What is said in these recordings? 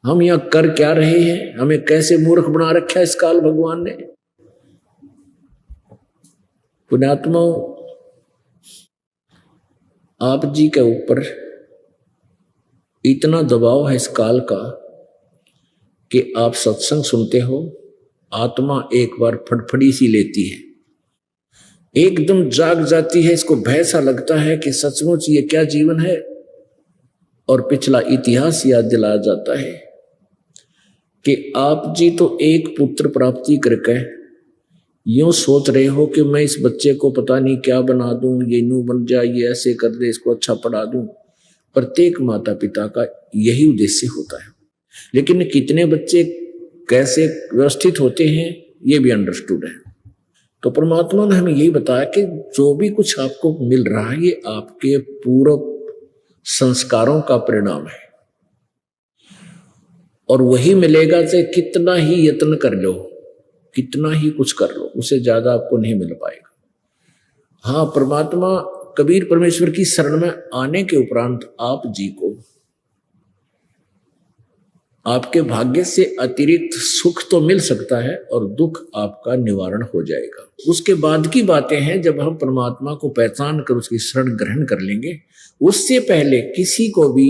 हम यहां कर क्या रहे हैं, हमें कैसे मूर्ख बना रखा है इस काल भगवान ने। पुण्यात्माओं, आप जी के ऊपर इतना दबाव है इस काल का कि आप सत्संग सुनते हो, आत्मा एक बार फड़फड़ी सी लेती है, एकदम जाग जाती है, इसको भय सा लगता है कि सचमुच ये क्या जीवन है, और पिछला इतिहास याद दिलाया जाता है कि आप जी तो एक पुत्र प्राप्ति करके यूं सोच रहे हो कि मैं इस बच्चे को पता नहीं क्या बना दूं, ये यूं बन जाए, ये ऐसे कर दे, इसको अच्छा पढ़ा दूं। प्रत्येक माता पिता का यही उद्देश्य होता है, लेकिन कितने बच्चे कैसे व्यवस्थित होते हैं ये भी अंडरस्टूड है। तो परमात्मा ने हमें यही बताया कि जो भी कुछ आपको मिल रहा है ये आपके पूर्व संस्कारों का परिणाम है, और वही मिलेगा चाहे कितना ही यत्न कर लो, कितना ही कुछ कर लो, उससे ज्यादा आपको नहीं मिल पाएगा। हाँ, परमात्मा कबीर परमेश्वर की शरण में आने के उपरांत आप जी को आपके भाग्य से अतिरिक्त सुख तो मिल सकता है और दुख आपका निवारण हो जाएगा। उसके बाद की बातें हैं जब हम परमात्मा को पहचान कर उसकी शरण ग्रहण कर लेंगे। उससे पहले किसी को भी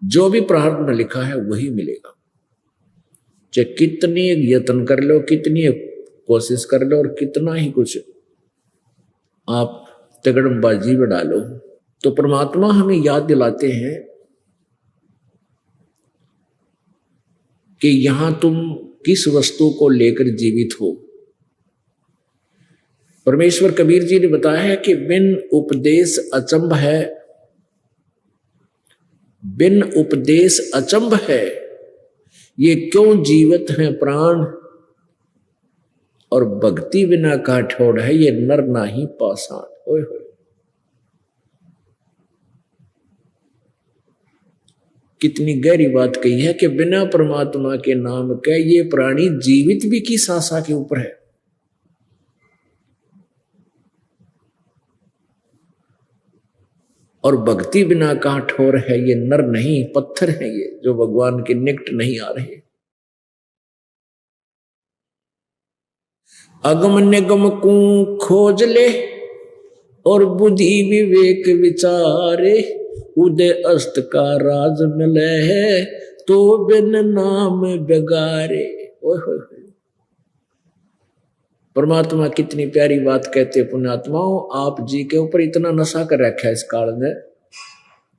जो भी प्रारब्ध में लिखा है वही मिलेगा, चाहे कितनी यत्न कर लो, कितनी कोशिश कर लो, और कितना ही कुछ आप तगड़बाजी में डालो। तो परमात्मा हमें याद दिलाते हैं कि यहां तुम किस वस्तु को लेकर जीवित हो। परमेश्वर कबीर जी ने बताया है कि बिन उपदेश अचंभ है, बिन उपदेश अचंभ है, ये क्यों जीवित हैं प्राण, और भक्ति बिना का ठोड़ है, ये नर नाही पाषाण। ओए होए, कितनी गहरी बात कही है कि बिना परमात्मा के नाम के ये प्राणी जीवित भी किस आशा के ऊपर है। और भक्ति बिना कहां ठोर है, ये नर नहीं पत्थर है, ये जो भगवान के निकट नहीं आ रहे। अगम निगम को खोज ले और बुद्धि विवेक विचारे, उदय अस्त का राज मिले है तो बिन नाम बेगारे। ओए होए, परमात्मा कितनी प्यारी बात कहते हैं। पुण्यात्माओं, आप जी के ऊपर इतना नशा कर रखा है इस काल में,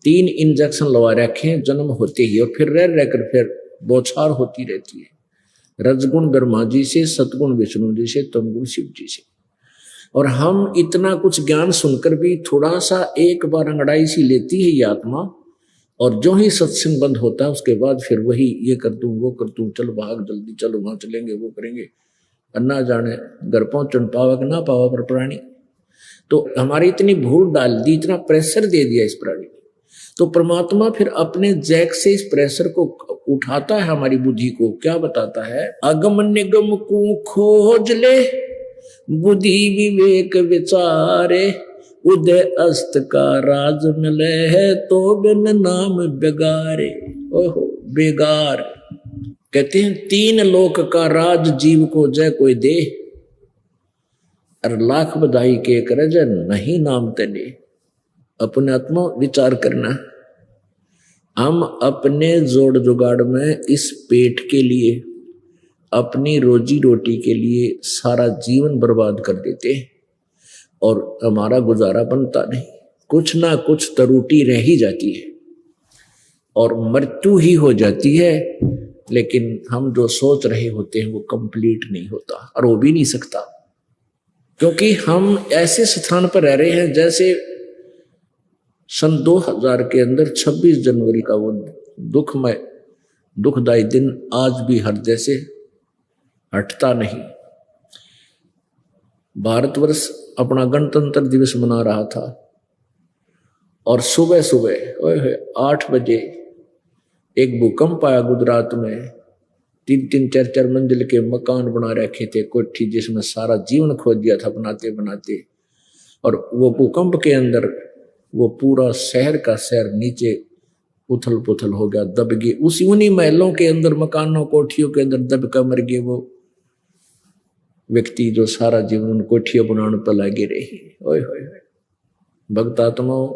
3 इंजेक्शन लगा रखे हैं जन्म होते ही, और फिर रह रहकर फिर बौछार होती रहती है, रजगुण ब्रह्मा जी से, सतगुण विष्णु जी से, तमगुण शिव जी से। और हम इतना कुछ ज्ञान सुनकर भी थोड़ा सा एक बार अंगड़ाई सी लेती है ये आत्मा, और जो ही सत्संग बंद होता है उसके बाद फिर वही ये कर दूं, वो कर दूं, चल भाग जल्दी, चलो वहां चलेंगे, वो करेंगे, अन्ना जाने घर पहुंचन पावा कि ना पावा पर प्राणी। तो हमारी इतनी भूल डाल दी, इतना प्रेशर दे दिया इस प्राणी ने। तो परमात्मा फिर अपने जैक से इस प्रेशर को उठाता है, हमारी बुद्धि को क्या बताता है, अगम निगम को खोज ले बुद्धि विवेक विचारे, उदय अस्त का राज मिले है तो बिन नाम बेगारे। ओहो, बेगार कहते हैं 3 लोक का राज जीव को जय कोई दे, और लाख बधाई के करे जय नहीं नाम तेने। अपने आत्मा विचार करना, हम अपने जोड़ जुगाड़ में इस पेट के लिए, अपनी रोजी रोटी के लिए सारा जीवन बर्बाद कर देते हैं, और हमारा गुजारा बनता नहीं, कुछ ना कुछ त्रुटि रह ही जाती है और मृत्यु ही हो जाती है। लेकिन हम जो सोच रहे होते हैं वो कंप्लीट नहीं होता, और हो भी नहीं सकता, क्योंकि हम ऐसे स्थान पर रह रहे हैं जैसे सन 2000 के अंदर 26 जनवरी का वो दुखमय दुखदायी दिन आज भी हृदय से हटता नहीं। भारतवर्ष अपना गणतंत्र दिवस मना रहा था, और सुबह सुबह 8 बजे एक भूकंप आया गुजरात में। 3-3, 4-4 मंजिल के मकान बना रखे थे, कोठी, जिसमें सारा जीवन खो दिया था बनाते बनाते। और वो भूकंप के अंदर वो पूरा शहर का शहर नीचे उथल पुथल हो गया, दब गए उन्हीं महलों के अंदर, मकानों कोठियों के अंदर दब कर मर गए वो व्यक्ति जो सारा जीवन कोठियां बनाने पर लगे रहे। ओए होए भक्त आत्माओं,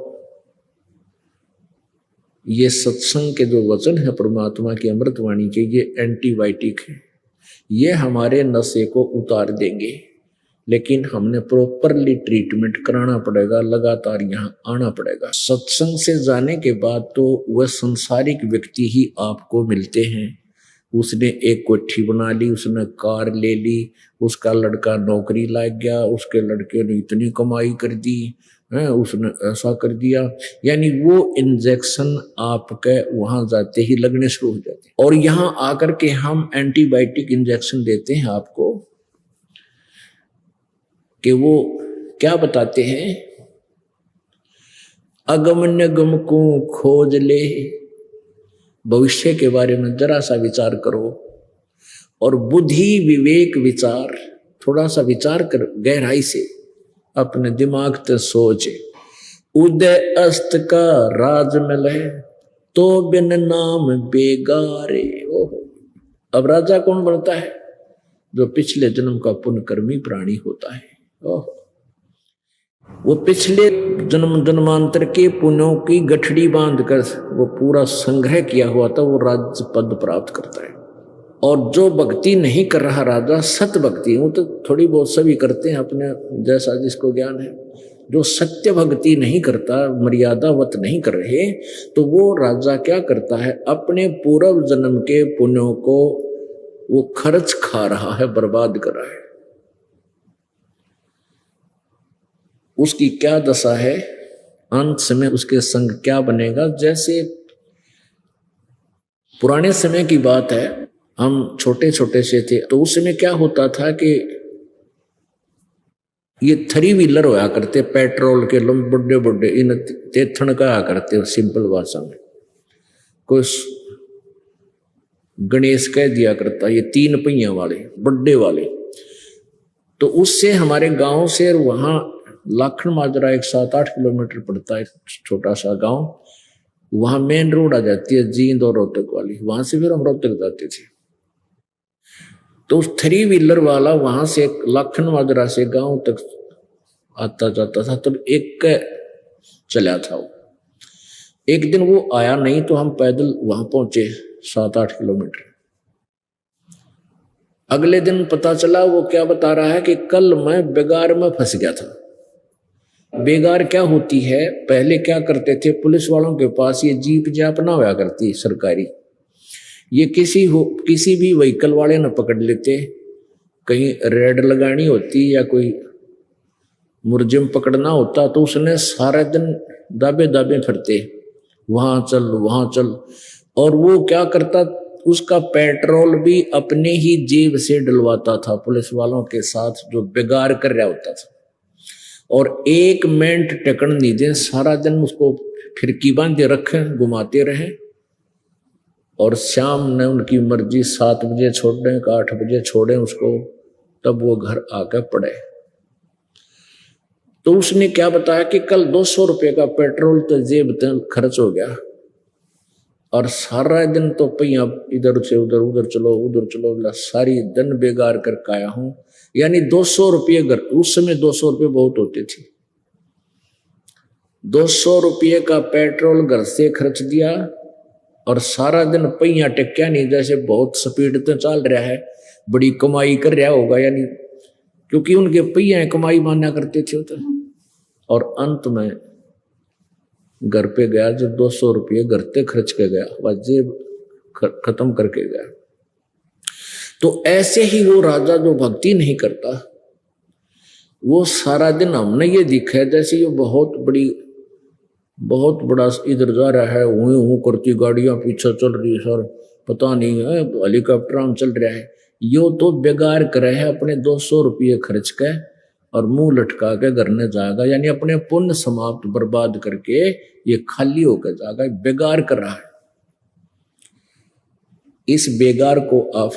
ये सत्संग के जो वचन है परमात्मा की अमृतवाणी के, ये एंटीबायोटिक है। ये हमारे नशे को उतार देंगे, लेकिन हमने प्रॉपरली ट्रीटमेंट कराना पड़ेगा, लगातार यहाँ आना पड़ेगा। सत्संग से जाने के बाद तो वह संसारिक व्यक्ति ही आपको मिलते हैं। उसने एक कोठी बना ली, उसने कार ले ली, उसका लड़का नौकरी लग गया, उसके लड़के ने इतनी कमाई कर दी है, उसने ऐसा कर दिया, यानी वो इंजेक्शन आपके वहां जाते ही लगने शुरू हो जाते हैं। और यहां आकर के हम एंटीबायोटिक इंजेक्शन देते हैं आपको, कि वो क्या बताते हैं, अगम निगम को खोज ले, भविष्य के बारे में जरा सा विचार करो, और बुद्धि विवेक विचार, थोड़ा सा विचार कर गहराई से अपने दिमाग ते सोचे। उदय अस्त का राज मिले तो बिन नाम बेगारे। ओहो, अब राजा कौन बनता है? जो पिछले जन्म का पुण्यकर्मी प्राणी होता है। ओहो, वो पिछले जन्म जन्मांतर के पुण्यों की गठड़ी बांधकर वो पूरा संग्रह किया हुआ था, वो राज्य पद प्राप्त करता है। और जो भक्ति नहीं कर रहा राजा, सत्य भक्ति, वो तो थोड़ी बहुत सभी करते हैं अपने जैसा जिसको ज्ञान है, जो सत्य भक्ति नहीं करता, मर्यादावत नहीं कर रहे, तो वो राजा क्या करता है, अपने पूर्व जन्म के पुण्यों को वो खर्च खा रहा है, बर्बाद कर रहा है। उसकी क्या दशा है, अंत समय उसके संग क्या बनेगा। जैसे पुराने समय की बात है, हम छोटे छोटे से थे, तो उस समय क्या होता था कि ये 3 व्हीलर होया करते, पेट्रोल के बड़े बड़े, इन तेथन कहा करते सिंपल भाषा में, कोई गणेश कह दिया करता, ये 3 पहिया वाले बड़े वाले। तो उससे हमारे गांव से वहां लाखन माजरा एक 7-8 किलोमीटर पड़ता है, छोटा सा गांव, वहां मेन रोड आ जाती है जींद और रोहतक वाली, वहां से फिर हम रोहतक जाते थे। तो उस 3 व्हीलर वाला वहां से लाखन माजरा से गांव तक आता जाता था, तब एक चला था वो। एक दिन वो आया नहीं, तो हम पैदल वहां पहुंचे 7-8 किलोमीटर। अगले दिन पता चला वो क्या बता रहा है कि कल मैं बेगार में फंस गया था। बेगार क्या होती है, पहले क्या करते थे, पुलिस वालों के पास ये जीप जाप ना हुआ करती सरकारी, ये किसी भी व्हीकल वाले न पकड़ लेते, कहीं रेड लगानी होती या कोई मुर्जिम पकड़ना होता, तो उसने सारा दिन दाबे दाबे फिरते, वहां चल। और वो क्या करता, उसका पेट्रोल भी अपने ही जेब से डलवाता था पुलिस वालों के साथ, जो बेगार कर रहा होता था। और 1 मिनट टेकन नहीं दे, सारा दिन उसको फिरकी बांधे रखे, घुमाते रहे। और शाम ने उनकी मर्जी, 7 बजे छोड़े का 8 बजे छोड़े उसको, तब वो घर आकर पड़े। तो उसने क्या बताया कि कल 200 रुपये का पेट्रोल तो जेब खर्च हो गया, और सारा दिन तो पहिया इधर से उधर चलो, सारी दिन बेगार करके आया हूं। यानी 200 रुपये घर, उस समय 200 रुपये बहुत होते थे, 200 रुपये का पेट्रोल घर से खर्च दिया, और सारा दिन पहिया टेक्या नहीं, जैसे बहुत स्पीड तो चल रहा है, बड़ी कमाई कर रहा होगा, यानी क्योंकि उनके पहिया कमाई माना करते थे। और अंत में घर पे गया, जो 200 रुपये घर पे खर्च कर गया, वह जेब खत्म करके गया। तो ऐसे ही वो राजा जो भक्ति नहीं करता, वो सारा दिन हमने ये दिखा है जैसे ये बहुत बड़ा इधर जा रहा है, हूं करती गाड़ियां पीछे चल रही है, सर पता नहीं है हेलीकॉप्टर में चल रहा है। यो तो बेगार करे है, अपने 200 रुपये खर्च के और मुंह लटका के घर ने जाएगा, यानी अपने पुण्य समाप्त बर्बाद करके ये खाली होकर जाएगा, बेगार कर रहा है। इस बेगार को आप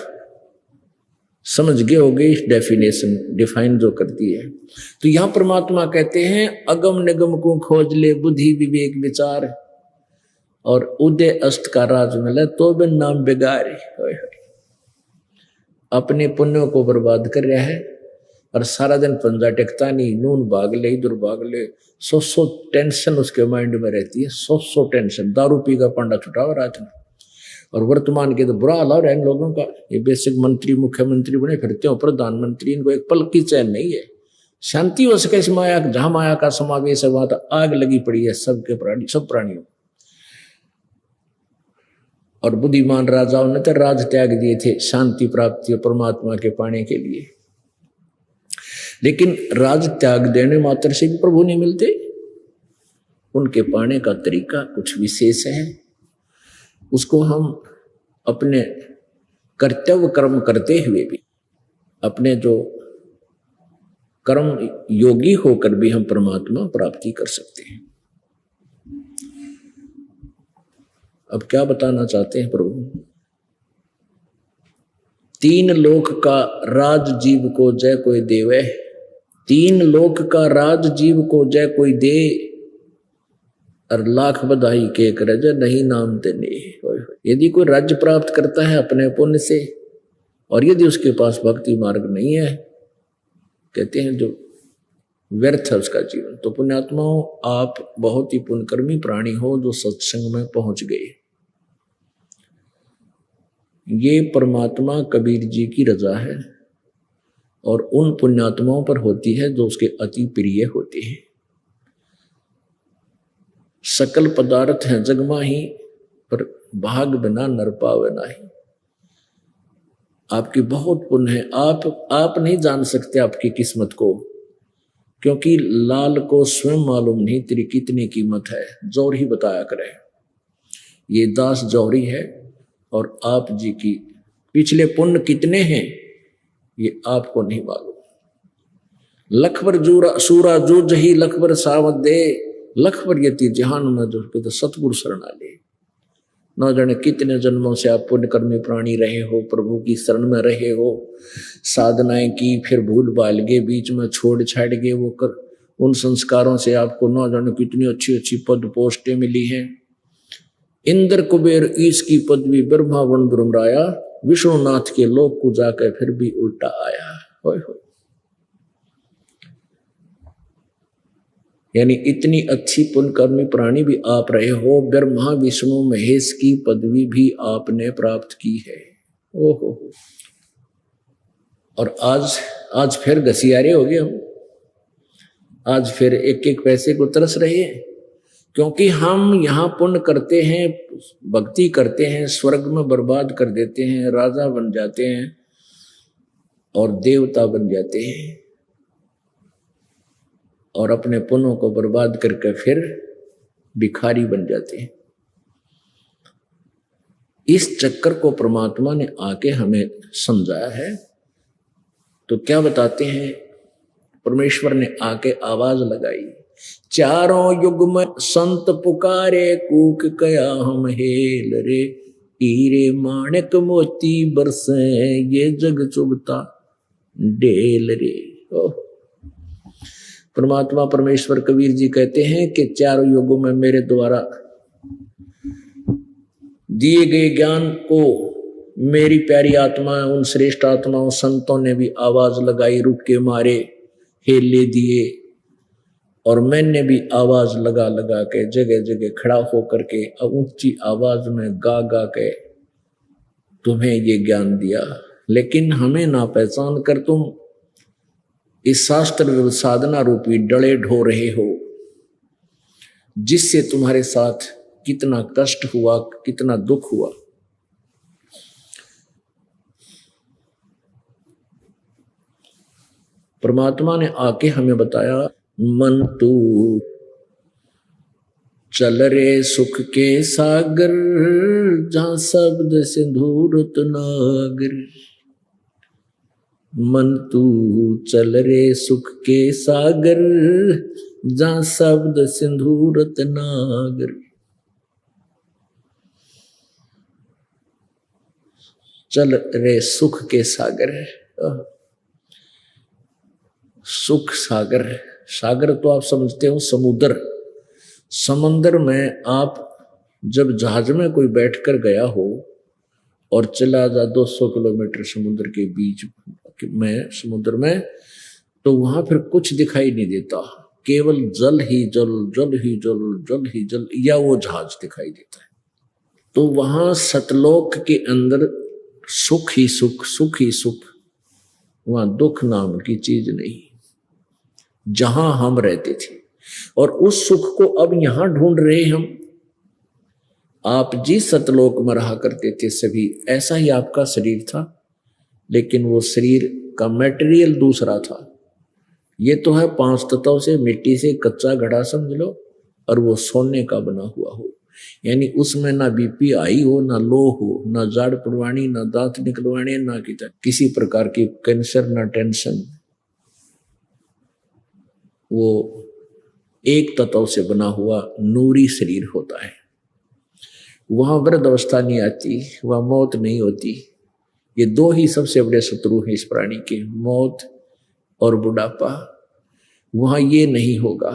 समझ गए होगे, इस डेफिनेशन डिफाइन जो करती है। तो यहां परमात्मा कहते हैं अगम निगम को खोज ले, बुद्धि विवेक विचार। और उदय अस्त का राज मिले तो भी नाम बिगाड़े। अपने पुण्यों को बर्बाद कर रहा है और सारा दिन पंजा टेकता नहीं, नून भाग ले इधर भाग ले, सौ टेंशन उसके माइंड में रहती है, सौ टेंशन। दारू पी का पांडा छुटा हुआ रात में। और वर्तमान के तो बुरा हाल हो रहा है इन लोगों का। ये बेसिक मंत्री मुख्यमंत्री बने फिरते हो, प्रधानमंत्री, इनको एक पल की चैन नहीं है। शांति हो सके इस माया, जहां माया का समावेश है वहां तो आग लगी पड़ी है सबके प्राणी, सब प्राणियों। और बुद्धिमान राजाओं ने तो राज त्याग दिए थे शांति प्राप्ति और परमात्मा के पाने के लिए। लेकिन राज त्याग देने मात्र से भी प्रभु नहीं मिलते, उनके पाने का तरीका कुछ विशेष है। उसको हम अपने कर्तव्य कर्म करते हुए भी, अपने जो कर्म योगी होकर भी हम परमात्मा प्राप्ति कर सकते हैं। अब क्या बताना चाहते हैं प्रभु? तीन लोक का राज जीव को जय कोई देवे, तीन लोक का राज जीव को जय कोई दे, और लाख बधाई के कर जय नहीं नाम तेने। यदि कोई राज्य प्राप्त करता है अपने पुण्य से, और यदि उसके पास भक्ति मार्ग नहीं है, कहते हैं जो व्यर्थ है उसका जीवन। तो पुण्यात्माओं, आप बहुत ही पुण्यकर्मी प्राणी हो जो सत्संग में पहुंच गए। ये परमात्मा कबीर जी की रजा है और उन पुण्यात्माओं पर होती है जो उसके अति प्रिय होते हैं। सकल पदार्थ हैं जग माही, पर भाग बिना नर पावे नाही। आपकी बहुत पुण्य है, आप नहीं जान सकते आपकी किस्मत को, क्योंकि लाल को स्वयं मालूम नहीं तेरी कितनी कीमत है। जौहरी ही बताया करे, ये दास जौहरी है। और आप जी की पिछले पुण्य कितने हैं ये आपको नहीं मालूम। लखबर सूरा जो जही लखबर सावत दे, लखबर यति जहान में जो तो सतगुरु शरणा ले। न जाने कितने जन्मों से आप पुण्यकर्मी प्राणी रहे हो, प्रभु की शरण में रहे हो, साधनाएं की, फिर भूल भाल गए, बीच में छोड़ छाड़ गए वो कर, उन संस्कारों से आपको न जाने कितनी अच्छी अच्छी पद पोस्टें मिली हैं। इंद्र कुबेर ईश की पदवी, ब्रह्मा वन ब्रह्मराया, विष्णुनाथ के लोक को जाकर फिर भी उल्टा आया। होय होय। यानी इतनी अच्छी पुण्यकर्मी प्राणी भी आप रहे हो, ब्रह्मा विष्णु महेश की पदवी भी आपने प्राप्त की है। ओहो। और आज फिर घसियारे हो गए हम, आज फिर एक एक पैसे को तरस रहे हैं, क्योंकि हम यहाँ पुण्य करते हैं, भक्ति करते हैं, स्वर्ग में बर्बाद कर देते हैं, राजा बन जाते हैं और देवता बन जाते हैं, और अपने पुण्यों को बर्बाद करके फिर भिखारी बन जाते हैं। इस चक्कर को परमात्मा ने आके हमें समझाया है। तो क्या बताते हैं? परमेश्वर ने आके आवाज लगाई, चारों युग में संत पुकारे, कूक कया हम हेल रे, हीरे माणिक मोती बरसे, ये जग चुभता डेल रे। परमात्मा परमेश्वर कबीर जी कहते हैं कि चारों युगों में मेरे द्वारा दिए गए ज्ञान को मेरी प्यारी आत्मा, उन श्रेष्ठ आत्माओं संतों ने भी आवाज लगाई, रुक के मारे, हेले दिए, और मैंने भी आवाज लगा लगा के जगह जगह खड़ा होकर के ऊंची आवाज में गा गा के तुम्हें ये ज्ञान दिया। लेकिन हमें ना पहचान कर तुम इस शास्त्र साधना रूपी डले ढो रहे हो, जिससे तुम्हारे साथ कितना कष्ट हुआ, कितना दुख हुआ। परमात्मा ने आके हमें बताया, मन तू चल रे सुख के सागर, जहां शब्द सिंधूरत नागर। मन तू चल रे सुख के सागर, जहां शब्द सिंधूरत नागर। चल रे सुख के सागर है, सुख सागर है। सागर तो आप समझते हो समुद्र, समंदर में आप जब जहाज में कोई बैठकर गया हो और चला जा 200 किलोमीटर समुद्र के बीच में, समुद्र में, तो वहां फिर कुछ दिखाई नहीं देता, केवल जल ही जल, जल ही जल, जल ही जल, या वो जहाज दिखाई देता है। तो वहां सतलोक के अंदर सुख ही सुख, सुख ही सुख, वहां दुख नाम की चीज नहीं, जहां हम रहते थे। और उस सुख को अब यहां ढूंढ रहे हम। आप जी सतलोक में रहा करते थे सभी, ऐसा ही आपका शरीर था, लेकिन वो शरीर का मटेरियल दूसरा था। ये तो है 5 तत्वों से, मिट्टी से कच्चा घड़ा समझ लो, और वो सोने का बना हुआ हो, यानी उसमें ना बीपी आई हो, ना लो हो, ना जाड़ पड़वानी, ना दांत निकलवाने, ना किसी प्रकार की कैंसर, ना टेंशन। वो एक तत्व से बना हुआ नूरी शरीर होता है। वहां वृद्ध अवस्था नहीं आती, वहां मौत नहीं होती। ये दो ही सबसे बड़े शत्रु हैं इस प्राणी के, मौत और बुढ़ापा। वहां ये नहीं होगा,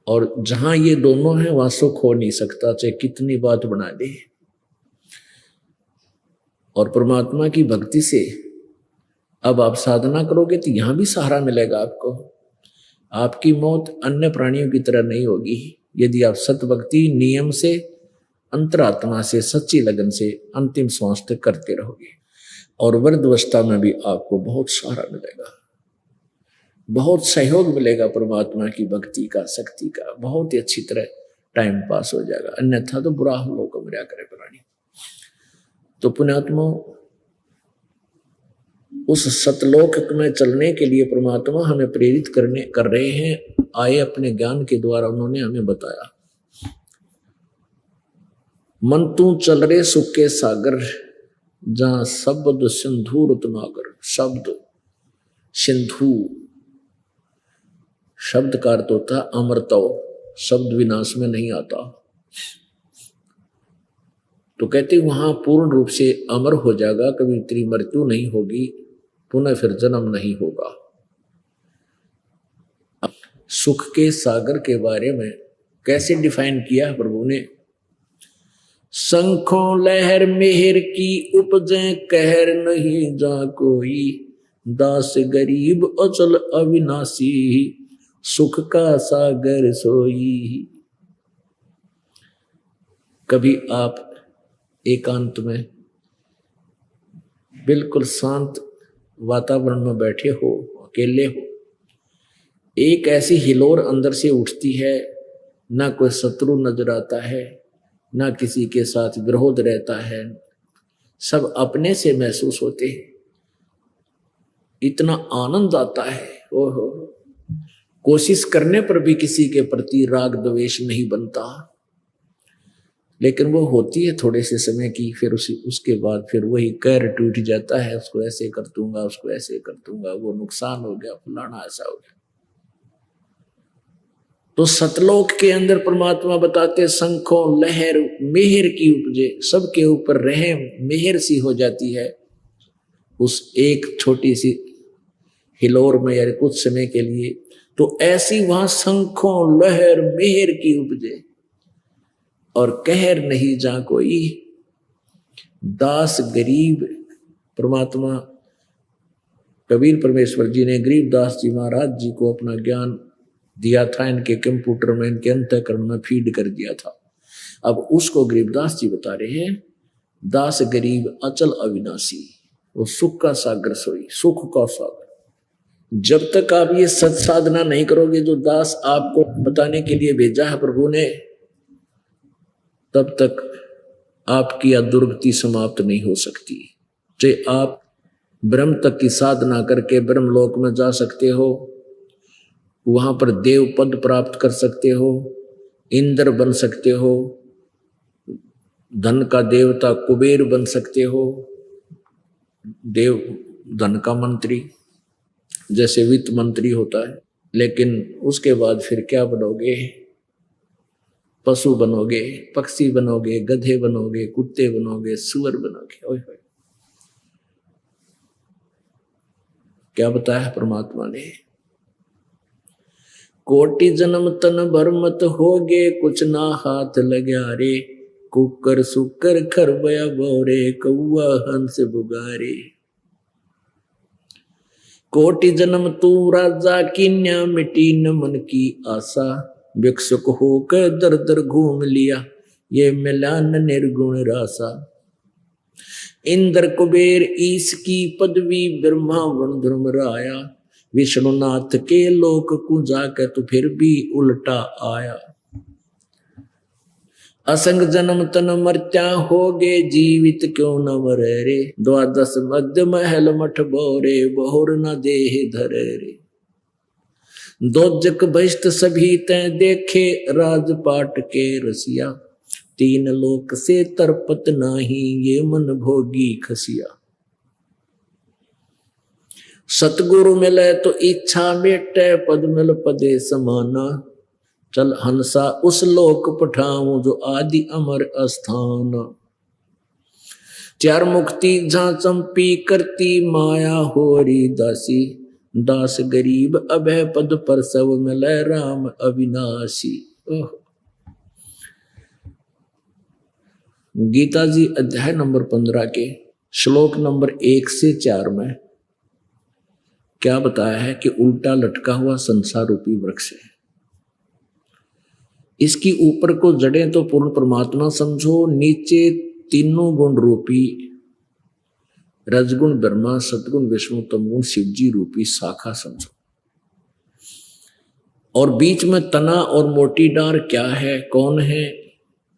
और जहां ये दोनों हैं वहां सुख हो नहीं सकता, चाहे कितनी बात बना दे। और परमात्मा की भक्ति से अब आप साधना करोगे तो यहां भी सहारा मिलेगा आपको। आपकी मौत अन्य प्राणियों की तरह नहीं होगी, यदि आप सतभक्ति नियम से, अंतरात्मा से, सच्ची लगन से अंतिम श्वास तक करते रहोगे। और वृद्धावस्था में भी आपको बहुत सहारा मिलेगा, बहुत सहयोग मिलेगा परमात्मा की भक्ति का, शक्ति का, बहुत ही अच्छी तरह टाइम पास हो जाएगा। अन्यथा तो बुरा लोग मर्या करे प्राणी। तो पुण्यात्मा, उस सतलोक में चलने के लिए परमात्मा हमें प्रेरित कर रहे हैं। आए अपने ज्ञान के द्वारा उन्होंने हमें बताया, मन तू चल रे सुख के सागर, जहां शब्द सिंधु रुतनागर। शब्द सिंधु, शब्द का अर्थ होता है अमरतव, शब्द विनाश में नहीं आता। तो कहते वहां पूर्ण रूप से अमर हो जाएगा, कभी तेरी मृत्यु नहीं होगी, पुनः फिर जन्म नहीं होगा। सुख के सागर के बारे में कैसे डिफाइन किया है प्रभु ने? शंखों लहर मेहर की उपजे, कहर नहीं जा कोई, दास गरीब अचल अविनाशी, सुख का सागर सोई। कभी आप एकांत में बिल्कुल शांत वातावरण में बैठे हो, अकेले हो, एक ऐसी हिलोर अंदर से उठती है, ना कोई शत्रु नजर आता है, ना किसी के साथ विरोध रहता है, सब अपने से महसूस होते हैं। इतना आनंद आता है, ओहो। कोशिश करने पर भी किसी के प्रति राग द्वेष नहीं बनता, लेकिन वो होती है थोड़े से समय की, फिर उसके बाद फिर वही कहर टूट जाता है, उसको ऐसे कर दूंगा, उसको ऐसे कर दूंगा, वो नुकसान हो गया, फलाना ऐसा हो गया। तो सतलोक के अंदर परमात्मा बताते, शंखों लहर मेहर की उपजे, सबके ऊपर रहम मेहर सी हो जाती है उस एक छोटी सी हिलोर में, यानी कुछ समय के लिए। तो ऐसी वहां शंखों लहर मेहर की उपजे, और कहर नहीं जा कोई, दास गरीब। परमात्मा कबीर परमेश्वर जी ने गरीब दास जी महाराज जी को अपना ज्ञान दिया था, इनके कंप्यूटर में, इनके अंतःकरण में फीड कर दिया था। अब उसको गरीबदास जी बता रहे हैं, दास गरीब अचल अविनाशी, वो सुख का सागर सोई, सुख का सागर। जब तक आप ये सत साधना नहीं करोगे जो दास आपको बताने के लिए भेजा है प्रभु ने, तब तक आपकी दुर्गति समाप्त नहीं हो सकती। चाहे आप ब्रह्म तक की साधना करके ब्रह्म लोक में जा सकते हो, वहां पर देव पद प्राप्त कर सकते हो, इंद्र बन सकते हो, धन का देवता कुबेर बन सकते हो, देव धन का मंत्री जैसे वित्त मंत्री होता है। लेकिन उसके बाद फिर क्या बनोगे? पशु बनोगे, पक्षी बनोगे, गधे बनोगे, कुत्ते बनोगे, सुअर बनोगे। ओए होए, क्या बताया परमात्मा ने? कोटि जन्म तन भरमत होगे, कुछ ना हाथ लग्या रे। कुकर सुकर खरबया बोरे, कौआ हंस बुगारे। कोटि जन्म तू राजा कीन्या, मिटी न मन की आशा। भिक्षुक होकर दर दर घूम लिया, ये मिला न निर्गुण रासा। इंद्र कुबेर ईश की पदवी, ब्रह्मा वन धर्म राया। विष्णुनाथ के लोक को जाकर तू फिर भी उल्टा आया। असंग जन्म तन मर्त्या होगे, जीवित क्यों न मरे रे। द्वादश मध्य महल मठ बोरे, बहुर न देह धरे रे। दोजक बहिष्ट सभी तय देखे, राजपाट के रसिया। तीन लोक से तरपत नाही, ये मन भोगी खसिया। सतगुरु मिले तो इच्छा मेटे, पद मिल पदे समाना। चल हंसा उस लोक पठाऊं, जो आदि अमर अस्थान। चार मुक्ति जहां चंपी करती, माया होरी दासी। दास गरीब अभय पद पर, सब मिले राम अविनाशी। गीता जी अध्याय नंबर 15 के श्लोक नंबर 1 से 4 में क्या बताया है कि उल्टा लटका हुआ संसार रूपी वृक्ष है। इसकी ऊपर को जड़ें तो पूर्ण परमात्मा समझो, नीचे तीनों गुण रूपी रजगुण ब्रह्मा, सतगुण विष्णु, तमगुण शिवजी रूपी शाखा समझो। और बीच में तना और मोटी डार क्या है, कौन है,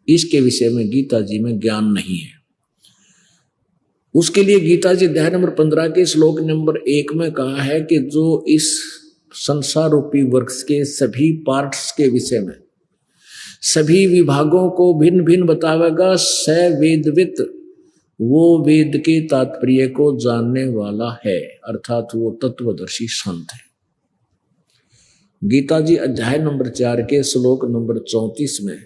इसके विषय में गीता जी में ज्ञान नहीं है। उसके लिए गीता जी अध्याय नंबर 15 के श्लोक नंबर 1 में कहा है कि जो इस संसार रूपी वृक्ष के सभी पार्ट्स के विषय में, सभी विभागों को भिन्न भिन्न बतावेगा, स वेदवित, वो वेद के तात्पर्य को जानने वाला है, अर्थात वो तत्वदर्शी संत है। गीता जी अध्याय नंबर 4 के श्लोक नंबर 34 में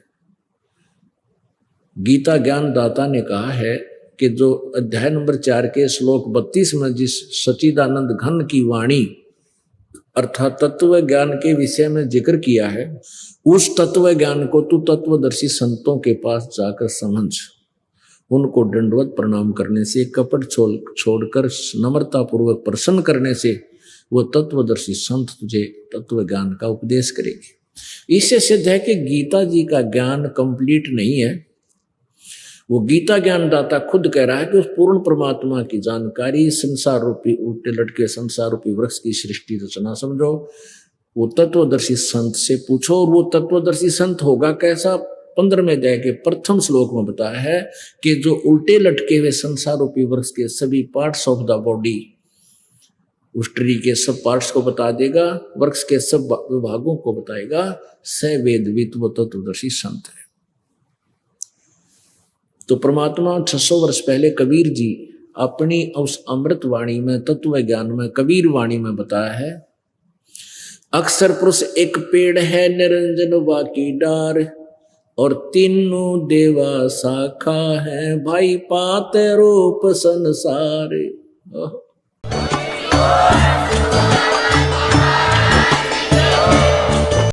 गीता ज्ञान दाता ने कहा है कि जो अध्याय नंबर 4 के श्लोक 32 में जिस सच्चिदानंद घन की वाणी अर्थात तत्व ज्ञान के विषय में जिक्र किया है, उस तत्व ज्ञान को तू तत्वदर्शी संतों के पास जाकर समझ। उनको दंडवत प्रणाम करने से, कपट छोड़कर नम्रता पूर्वक प्रसन्न करने से वो तत्वदर्शी संत तुझे तत्व ज्ञान का उपदेश करेंगे। इससे सिद्ध है कि गीता जी का ज्ञान कंप्लीट नहीं है। वो गीता ज्ञान दाता खुद कह रहा है कि उस पूर्ण परमात्मा की जानकारी संसार रूपी उल्टे लटके संसार रूपी वृक्ष की सृष्टि रचना समझो, वो तत्वदर्शी संत से पूछो। और वो तत्वदर्शी संत होगा कैसा, 15वें अध्याय के प्रथम श्लोक में बताया है कि जो उल्टे लटके हुए संसार रूपी वृक्ष के सभी पार्ट्स ऑफ द बॉडी, उस ट्री के सब पार्ट्स को बता देगा, वृक्ष के सब विभागों को बताएगा। स वेदवित, वो तत्वदर्शी संत है। तो परमात्मा 600 वर्ष पहले कबीर जी अपनी उस अमृत वाणी में, तत्व ज्ञान में, कबीर वाणी में बताया है, अक्षर पुरुष एक पेड़ है, निरंजन बाकी डार, और तीनों देवा शाखा है, भाई पाते रूप संसार।